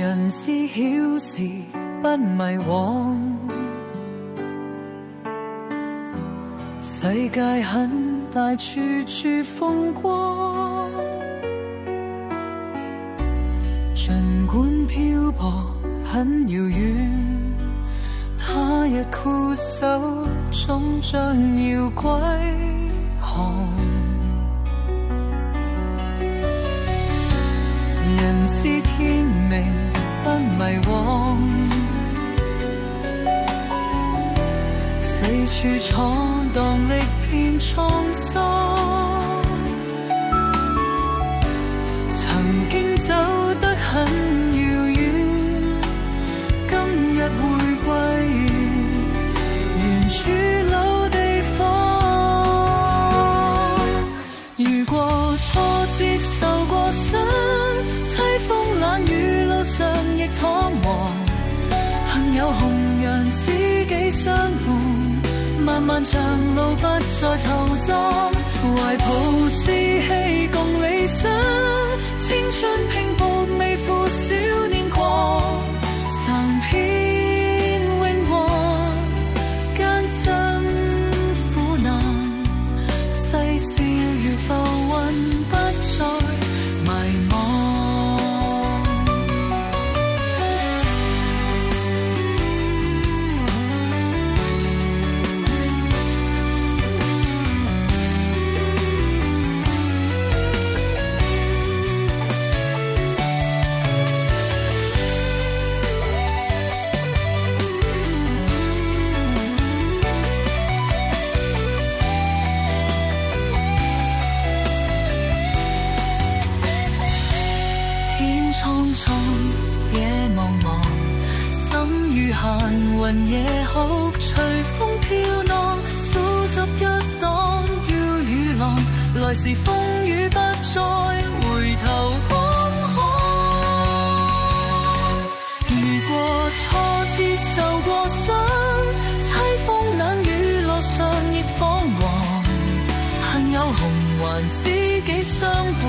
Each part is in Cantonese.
人知曉時不迷惘，世界很大，處處風光。儘管漂泊很遙遠，他日固守終將要歸航。人知天命不迷惘，四處闖蕩歷遍滄桑，曾經走得很遙遠，今日會歸原處老地方。如果挫折受過傷，凄風冷雨路上亦彷徨，幸有紅顏知己相伴，漫漫長路不再惆悵，懷抱志氣共理想，青春拼搏未負少年狂，嘗遍榮華艱辛苦難，世事如浮雲不再迷茫。閒雲野哭，隨風飄蕩，數執一檔要與浪，來時風雨不再回頭觀看。如果挫折受過傷，凄風冷雨路上亦彷徨，幸有紅顏知己相伴，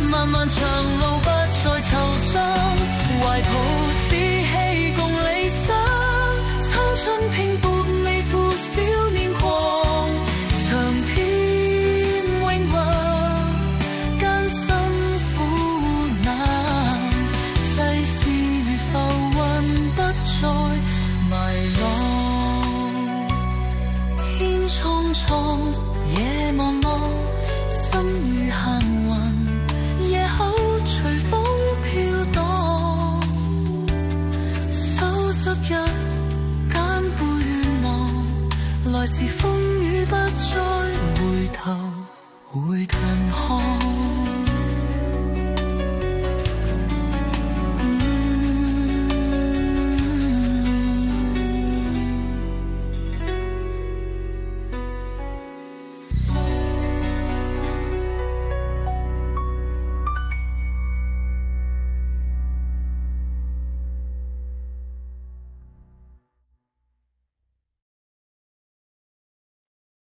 漫漫長路不再惆悵，懷抱志氣共理想，青春拼搏未負少年狂，嘗遍榮華艱辛苦難，世事如浮雲不再迷浪。天蒼蒼，野茫茫，心如閒雲，夜口隨風飄蕩，收拾一間背願望，來時風雨不再回頭回頭看。